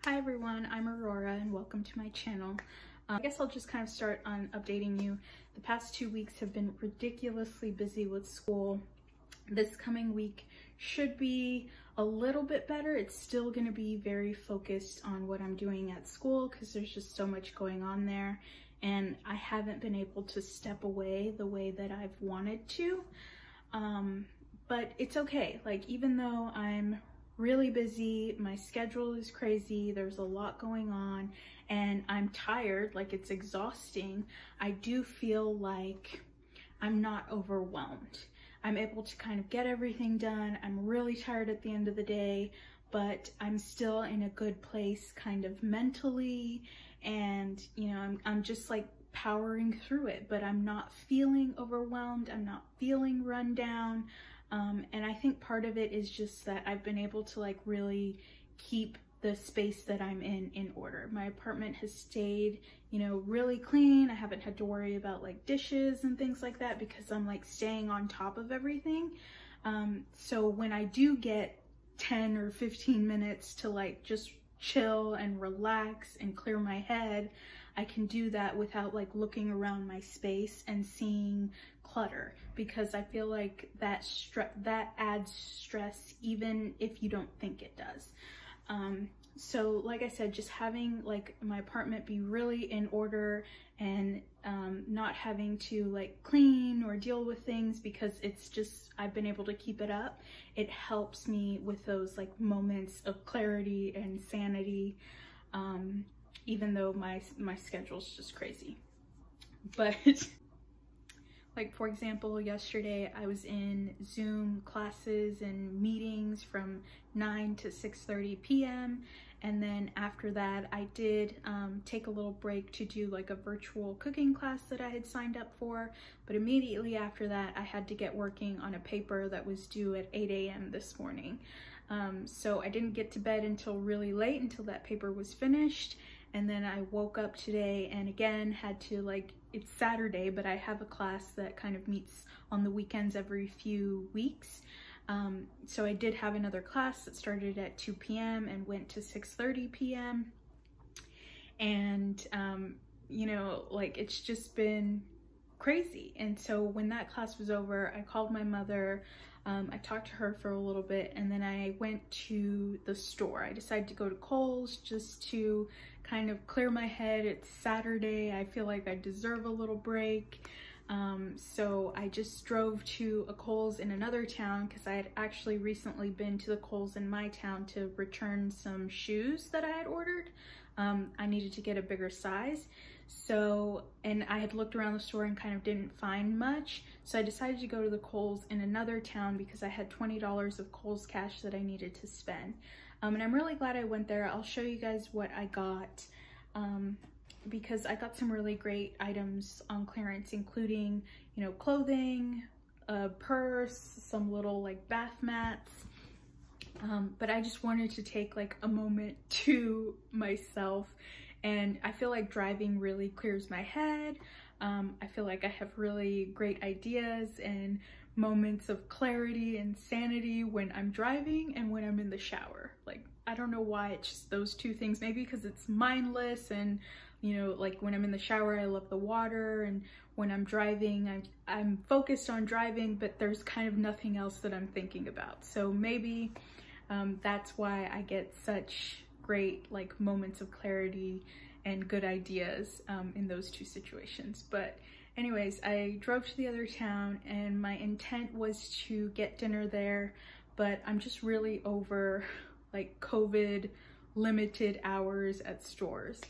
Hi everyone, I'm Aurora and welcome to my channel. I guess I'll just kind of start on updating you. The past 2 weeks have been ridiculously busy with school. This coming week should be a little bit better. It's still going to be very focused on what I'm doing at school because there's just so much going on there and I haven't been able to step away the way that I've wanted to. But it's okay. Like, even though I'm really busy, my schedule is crazy, there's a lot going on, and I'm tired, like it's exhausting, I do feel like I'm not overwhelmed. I'm able to kind of get everything done. I'm really tired at the end of the day, but I'm still in a good place kind of mentally, and you know, I'm just like powering through it, but I'm not feeling overwhelmed, I'm not feeling run down. And I think part of it is just that I've been able to like really keep the space that I'm in order. My apartment has stayed, you know, really clean. I haven't had to worry about like dishes and things like that because I'm like staying on top of everything. So when I do get 10 or 15 minutes to like just chill and relax and clear my head, I can do that without like looking around my space and seeing clutter, because I feel like that adds stress even if you don't think it does. So like I said, just having like my apartment be really in order and not having to like clean or deal with things because it's just, I've been able to keep it up. It helps me with those like moments of clarity and sanity, even though my schedule's just crazy. But like, for example, yesterday I was in Zoom classes and meetings from 9 to 6:30 p.m. And then after that, I did take a little break to do like a virtual cooking class that I had signed up for. But immediately after that, I had to get working on a paper that was due at 8 a.m. this morning. So I didn't get to bed until really late, until that paper was finished. And then I woke up today and again had to, like, it's Saturday, but I have a class that kind of meets on the weekends every few weeks. So I did have another class that started at 2 p.m. and went to 6:30 p.m. And, you know, like, it's just been crazy. And so when that class was over, I called my mother. I talked to her for a little bit, and then I went to the store. I decided to go to Kohls just to kind of clear my head. It's Saturday. I feel like I deserve a little break. So I just drove to a Kohls in another town because I had actually recently been to the Kohls in my town to return some shoes that I had ordered. I needed to get a bigger size. So, and I had looked around the store and kind of didn't find much. So I decided to go to the Kohls in another town because I had $20 of Kohls cash that I needed to spend. And I'm really glad I went there. I'll show you guys what I got, because I got some really great items on clearance, including, you know, clothing, a purse, some little like bath mats. But I just wanted to take like a moment to myself, and I feel like driving really clears my head. I feel like I have really great ideas and moments of clarity and sanity when I'm driving and when I'm in the shower. Like, I don't know why, it's just those two things. Maybe because it's mindless, and you know, like when I'm in the shower I love the water, and when I'm driving I'm focused on driving, but there's kind of nothing else that I'm thinking about. So maybe that's why I get such great like moments of clarity and good ideas in those two situations. But anyways, I drove to the other town and my intent was to get dinner there, but I'm just really over like COVID limited hours at stores.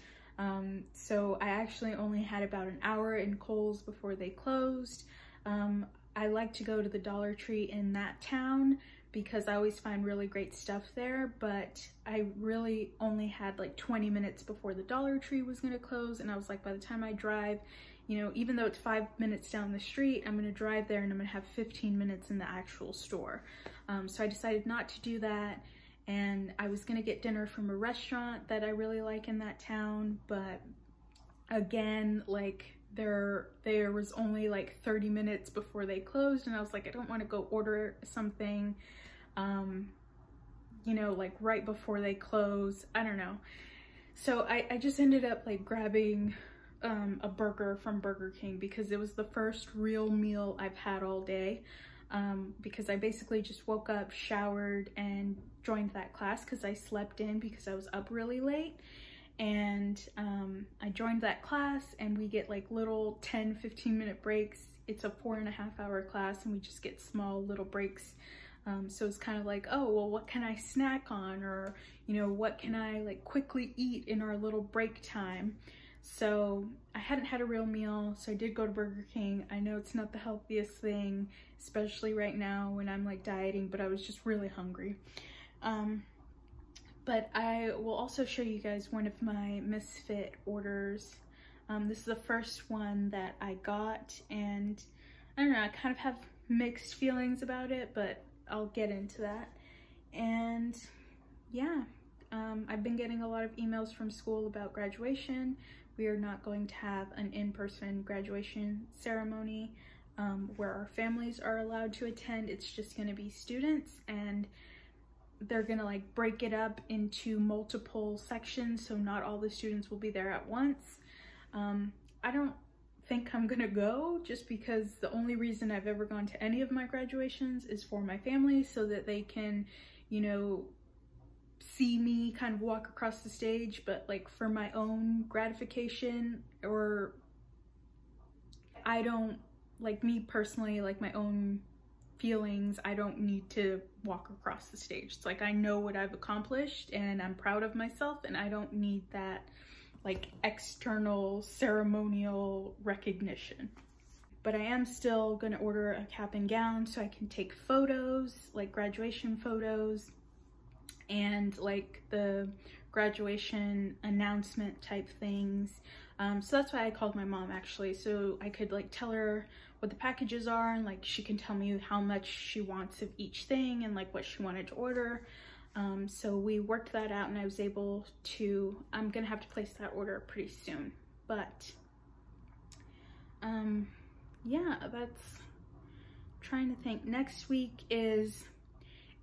So I actually only had about an hour in Kohls before they closed. I like to go to the Dollar Tree in that town because I always find really great stuff there, but I really only had like 20 minutes before the Dollar Tree was gonna close, and I was like, by the time I drive, you know, even though it's 5 minutes down the street, I'm gonna drive there and I'm gonna have 15 minutes in the actual store. So I decided not to do that, and I was gonna get dinner from a restaurant that I really like in that town, but again, like there was only like 30 minutes before they closed, and I was like, I don't want to go order something you know, like right before they close. I don't know. So I just ended up like grabbing a burger from Burger King because it was the first real meal I've had all day. Because I basically just woke up, showered, and joined that class because I slept in because I was up really late. And I joined that class, and we get like little 10-15 minute breaks. It's a 4.5-hour class, and we just get small little breaks. So it's kind of like, oh, well, what can I snack on? Or, you know, what can I like quickly eat in our little break time? So I hadn't had a real meal, so I did go to Burger King. I know it's not the healthiest thing, especially right now when I'm like dieting, but I was just really hungry. But I will also show you guys one of my Misfit orders. This is the first one that I got, and I don't know, I kind of have mixed feelings about it, but I'll get into that. And yeah, I've been getting a lot of emails from school about graduation. We are not going to have an in-person graduation ceremony where our families are allowed to attend. It's just going to be students, and they're going to like break it up into multiple sections, so not all the students will be there at once. I don't think I'm gonna go, just because the only reason I've ever gone to any of my graduations is for my family, so that they can, you know, see me kind of walk across the stage. But like for my own gratification, or I don't, like me personally, like my own feelings, I don't need to walk across the stage. It's like I know what I've accomplished and I'm proud of myself, and I don't need that like external ceremonial recognition. But I am still gonna order a cap and gown so I can take photos, like graduation photos, and like the graduation announcement type things. So that's why I called my mom, actually, so I could like tell her what the packages are, and like she can tell me how much she wants of each thing and like what she wanted to order. So we worked that out, and I was able to, I'm gonna have to place that order pretty soon. But yeah, that's, trying to think. Next week is,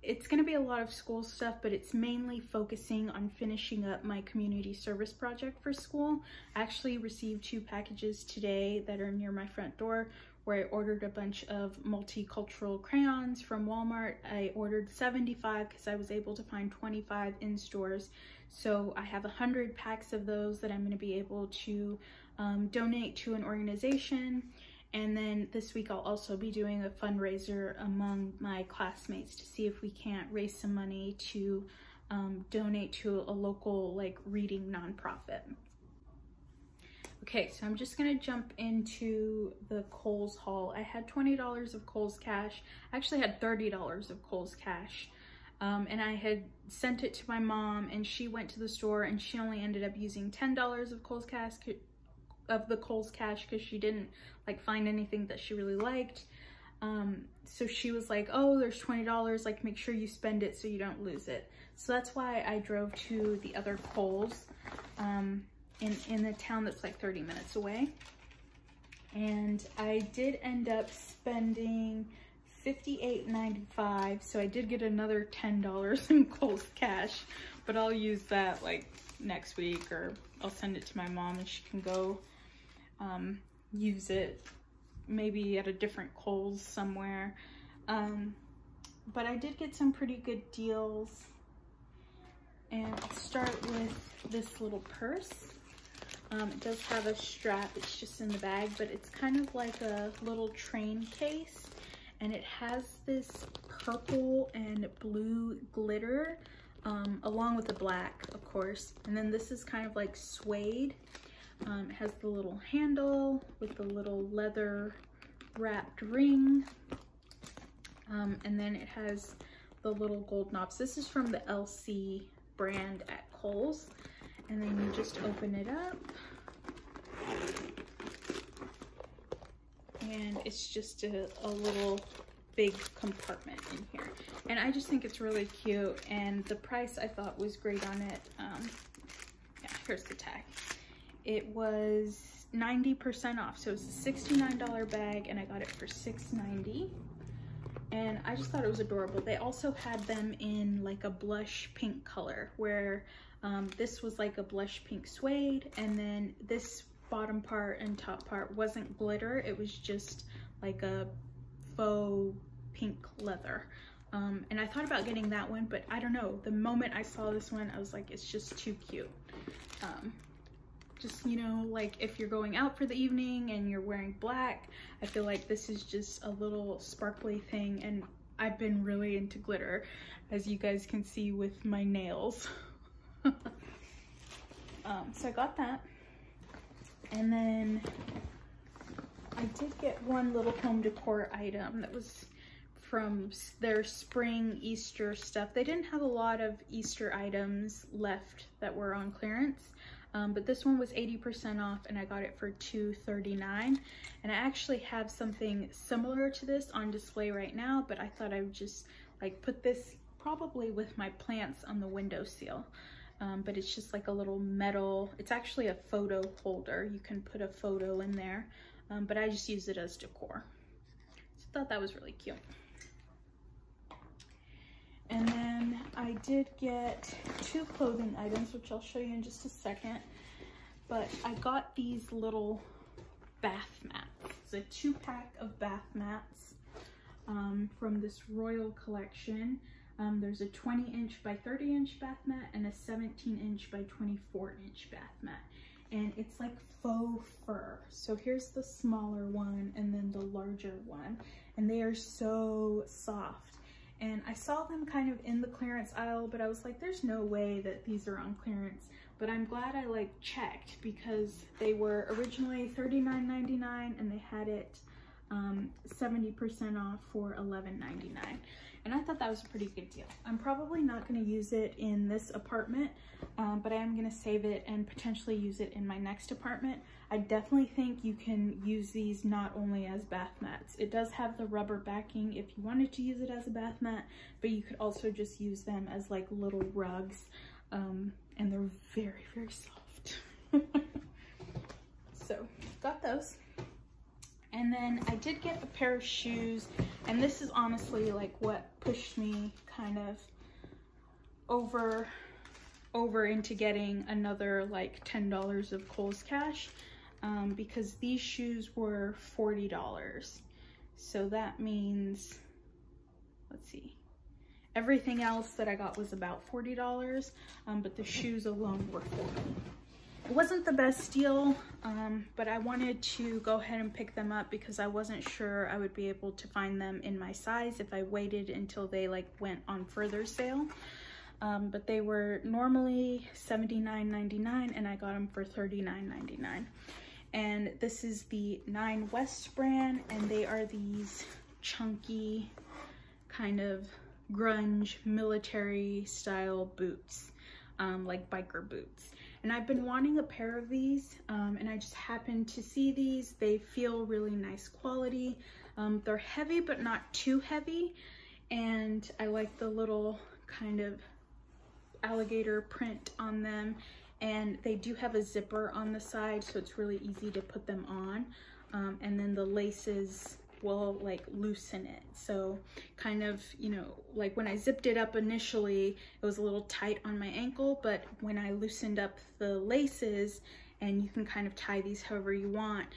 it's gonna be a lot of school stuff, but it's mainly focusing on finishing up my community service project for school. I actually received 2 packages today that are near my front door, where I ordered a bunch of multicultural crayons from Walmart. I ordered 75 because I was able to find 25 in stores. So I have 100 packs of those that I'm gonna be able to donate to an organization. And then this week I'll also be doing a fundraiser among my classmates to see if we can't raise some money to donate to a local like reading nonprofit. Okay, so I'm just gonna jump into the Kohls haul. I had $20 of Kohls cash. I actually had $30 of Kohls cash. And I had sent it to my mom, and she went to the store, and she only ended up using $10 of Kohls cash because she didn't like find anything that she really liked. So she was like, oh, there's $20, like make sure you spend it so you don't lose it. So that's why I drove to the other Kohls in the town that's like 30 minutes away. And I did end up spending $58.95, so I did get another $10 in Kohls cash, but I'll use that like next week, or I'll send it to my mom and she can go use it maybe at a different Kohls somewhere. But I did get some pretty good deals, and I'll start with this little purse. It does have a strap, it's just in the bag, but it's kind of like a little train case, and it has this purple and blue glitter along with the black, of course. And then this is kind of like suede. It has the little handle with the little leather wrapped ring, and then it has the little gold knobs. This is from the LC brand at Kohls. And then you just open it up, and it's just a little big compartment in here. And I just think it's really cute, and the price I thought was great on it. Yeah, here's the tag. It was 90% off, so it was a $69 bag, and I got it for $6.90. and I just thought it was adorable. They also had them in like a blush pink color, where this was like a blush pink suede, and then this bottom part and top part wasn't glitter, it was just like a faux pink leather. And I thought about getting that one, but I don't know, the moment I saw this one I was like, it's just too cute. Just, you know, like if you're going out for the evening and you're wearing black, I feel like this is just a little sparkly thing, and I've been really into glitter, as you guys can see with my nails. So I got that, and then I did get one little home decor item that was from their spring Easter stuff. They didn't have a lot of Easter items left that were on clearance, but this one was 80% off, and I got it for $2.39. And I actually have something similar to this on display right now, but I thought I would just like put this probably with my plants on the windowsill. But it's just like a little metal, it's actually a photo holder. You can put a photo in there, but I just use it as decor. So I thought that was really cute. And then I did get two clothing items, which I'll show you in just a second. But I got these little bath mats. It's a 2-pack of bath mats from this Royal collection. There's a 20-inch by 30-inch bath mat and a 17-inch by 24-inch bath mat. And it's like faux fur. So here's the smaller one and then the larger one. And they are so soft. And I saw them kind of in the clearance aisle, but I was like, there's no way that these are on clearance. But I'm glad I like checked, because they were originally $39.99 and they had it 70% off for $11.99. And I thought that was a pretty good deal. I'm probably not going to use it in this apartment, but I am going to save it and potentially use it in my next apartment. I definitely think you can use these not only as bath mats. It does have the rubber backing if you wanted to use it as a bath mat, but you could also just use them as like little rugs, and they're very, very soft. So got those. And then I did get a pair of shoes, and this is honestly like what pushed me kind of over into getting another like $10 of Kohls cash, because these shoes were $40. So that means, let's see, everything else that I got was about $40, but the shoes alone were $40. It wasn't the best deal, but I wanted to go ahead and pick them up because I wasn't sure I would be able to find them in my size if I waited until they like went on further sale. But they were normally $79.99 and I got them for $39.99. And this is the 9 West brand, and they are these chunky kind of grunge military style boots, like biker boots. And I've been wanting a pair of these, and I just happened to see these. They feel really nice quality. They're heavy, but not too heavy. And I like the little kind of alligator print on them. And they do have a zipper on the side, so it's really easy to put them on. And then the laces will like loosen it. So kind of, you know, like when I zipped it up initially, it was a little tight on my ankle, but when I loosened up the laces, and you can kind of tie these however you want,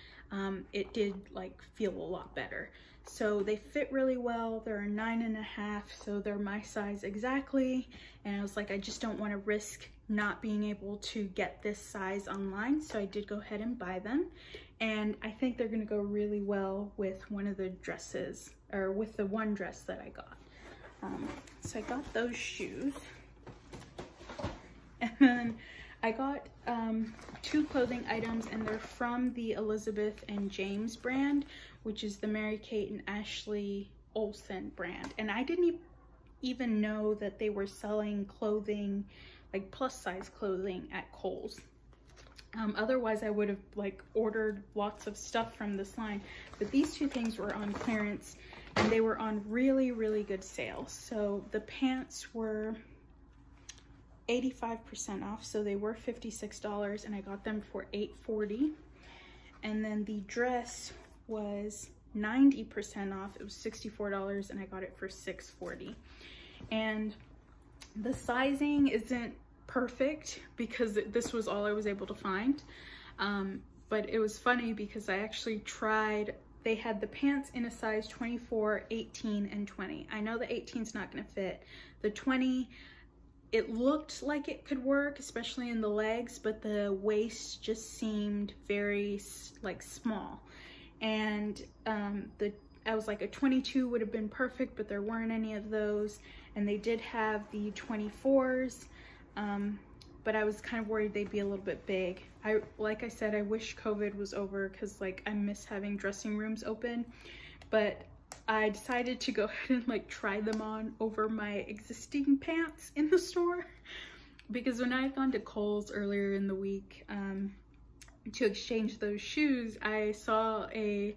it did like feel a lot better. So they fit really well. They're a 9.5, so they're my size exactly. And I was like, I just don't want to risk not being able to get this size online, so I did go ahead and buy them. And I think they're gonna go really well with one of the dresses, or with the one dress that I got. So I got those shoes. And then I got 2 clothing items, and they're from the Elizabeth and James brand, which is the Mary Kate and Ashley Olsen brand. And I didn't even know that they were selling clothing, like plus size clothing, at Kohls. Otherwise I would have like ordered lots of stuff from this line, but these 2 things were on clearance and they were on really, really good sale. So the pants were 85% off, so they were $56, and I got them for $8.40. And then the dress was 90% off. It was $64 and I got it for $6.40. And the sizing isn't perfect because this was all I was able to find. But it was funny because I actually tried, they had the pants in a size 24, 18, and 20. I know the 18 is not gonna fit. The 20, it looked like it could work, especially in the legs, but the waist just seemed very like small. And I was like, a 22 would have been perfect, but there weren't any of those. And they did have the 24s, but I was kind of worried they'd be a little bit big. Like I said, I wish COVID was over because like I miss having dressing rooms open, but I decided to go ahead and like try them on over my existing pants in the store, because when I had gone to Kohls earlier in the week to exchange those shoes, I saw a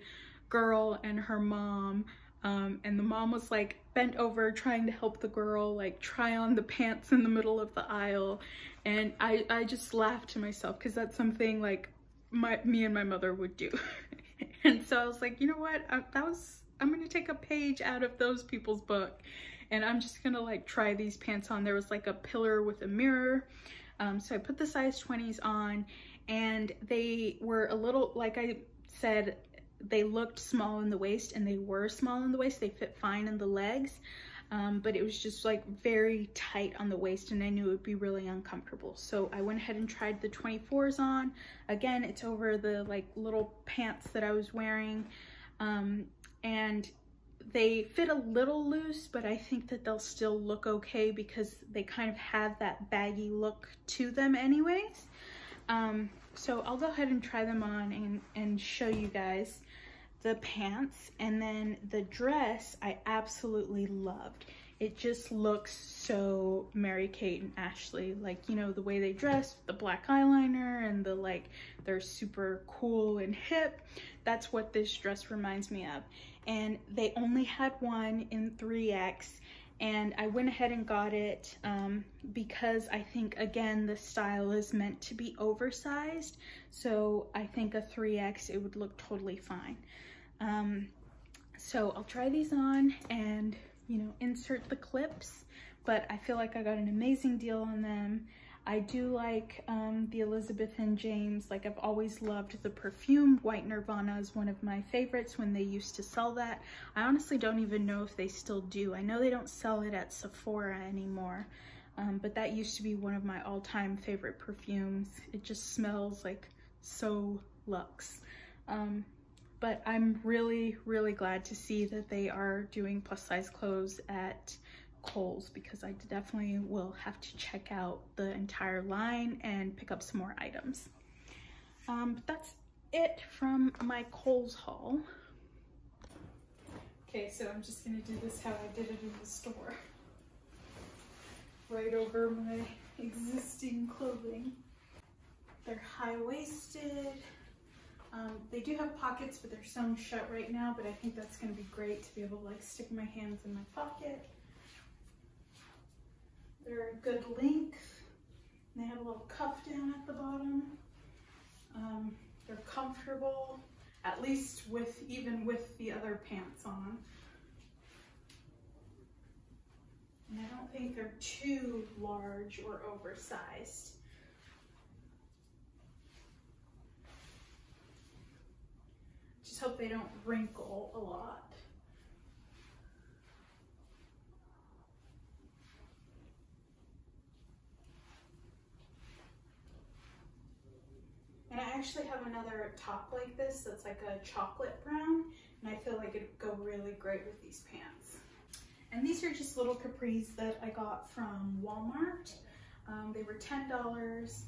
girl and her mom, and the mom was like bent over trying to help the girl like try on the pants in the middle of the aisle, and I just laughed to myself because that's something like me and my mother would do. And so I was like, you know what, I'm gonna take a page out of those people's book, and I'm just gonna like try these pants on. There was like a pillar with a mirror, so I put the size 20s on, and they were a little, like I said, they looked small in the waist, and they were small in the waist. They fit fine in the legs, but it was just like very tight on the waist, and I knew it would be really uncomfortable. So I went ahead and tried the 24s on. Again, it's over the like little pants that I was wearing, and they fit a little loose, but I think that they'll still look okay because they kind of have that baggy look to them anyways. So I'll go ahead and try them on and show you guys the pants. And then the dress I absolutely loved. It just looks so Mary-Kate and Ashley, like, you know, the way they dress, the black eyeliner and the like, they're super cool and hip. That's what this dress reminds me of. And they only had one in 3X, and I went ahead and got it because I think, again, the style is meant to be oversized. So I think a 3X, it would look totally fine. So I'll try these on and, you know, insert the clips, but I feel like I got an amazing deal on them. I do like the Elizabeth and James. Like, I've always loved the perfume. White Nirvana is one of my favorites when they used to sell that. I honestly don't even know if they still do. I know they don't sell it at Sephora anymore, but that used to be one of my all-time favorite perfumes. It just smells like so luxe. But I'm really, really glad to see that they are doing plus size clothes at Kohls, because I definitely will have to check out the entire line and pick up some more items. But that's it from my Kohls haul. Okay, so I'm just gonna do this how I did it in the store. Right over my existing clothing. They're high-waisted. They do have pockets, but they're sewn shut right now, but I think that's gonna be great to be able to like stick my hands in my pocket. They're a good length. They have a little cuff down at the bottom. They're comfortable, at least even with the other pants on. And I don't think they're too large or oversized. Just hope they don't wrinkle a lot. And I actually have another top like this that's like a chocolate brown, and I feel like it'd go really great with these pants. And these are just little capris that I got from Walmart. They were $10.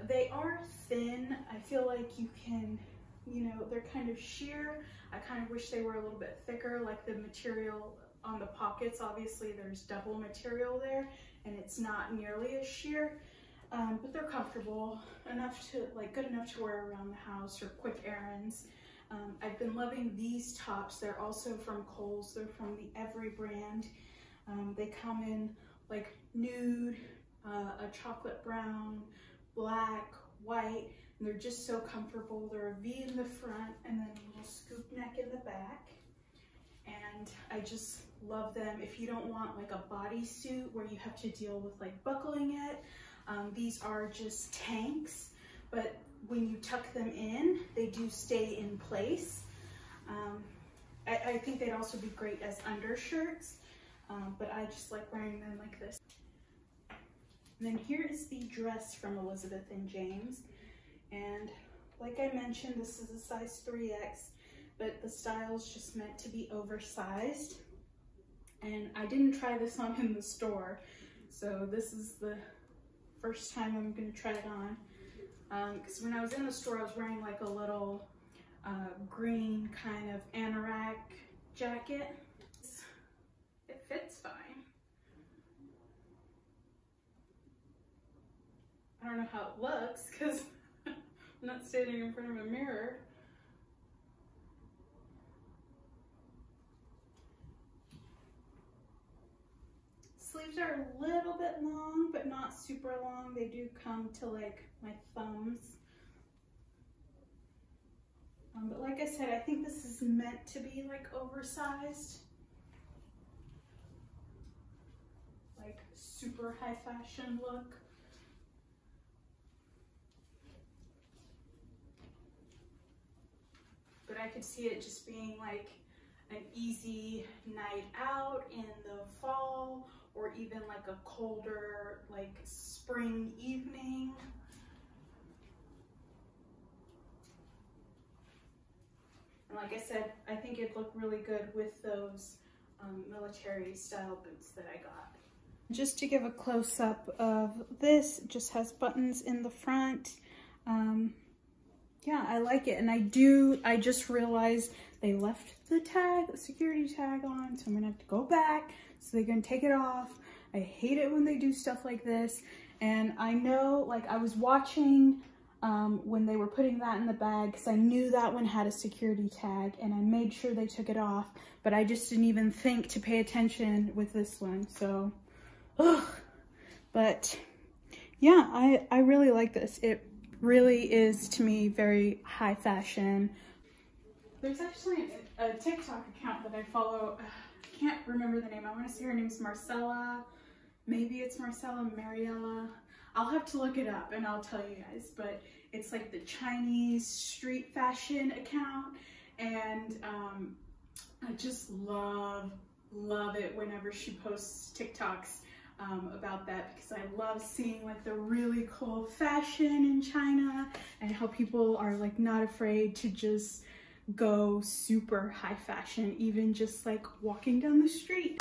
They are thin. I feel like you can, you know, they're kind of sheer. I kind of wish they were a little bit thicker, like the material on the pockets. Obviously there's double material there and it's not nearly as sheer. But they're comfortable enough to, like, good enough to wear around the house or quick errands. I've been loving these tops. They're also from Kohls. They're from the Every brand. They come in like nude, a chocolate brown, black, white, and they're just so comfortable. They're a V in the front and then a little scoop neck in the back. And I just love them. If you don't want like a bodysuit where you have to deal with like buckling it, these are just tanks, but when you tuck them in, they do stay in place. I think they'd also be great as undershirts, but I just like wearing them like this. And then here is the dress from Elizabeth and James. And like I mentioned, this is a size 3X, but the style is just meant to be oversized. And I didn't try this on in the store, so this is the first time I'm gonna try it on. Because when I was in the store, I was wearing like a little green kind of anorak jacket. It fits fine. I don't know how it looks because I'm not standing in front of a mirror. Sleeves are a little bit long, but not super long. They do come to like my thumbs. But like I said, I think this is meant to be like oversized. Like super high fashion look. But I could see it just being like an easy night out in the fall, or even like a colder, like spring evening. And like I said, I think it'd look really good with those military style boots that I got. Just to give a close-up of this, it just has buttons in the front. Yeah, I like it. And I just realized they left the tag, the security tag on, so I'm gonna have to go back. So they're gonna take it off. I hate it when they do stuff like this. And I know, like I was watching when they were putting that in the bag, because I knew that one had a security tag, and I made sure they took it off, but I just didn't even think to pay attention with this one, so, ugh. But yeah, I really like this. It really is, to me, very high fashion. There's actually a TikTok account that I follow. I can't remember the name. I want to say her name's Marcella. Maybe it's Marcella, Mariella. I'll have to look it up and I'll tell you guys, but it's like the Chinese street fashion account, and I just love it whenever she posts TikToks about that, because I love seeing like the really cool fashion in China and how people are like not afraid to just go super high fashion, even just like walking down the street.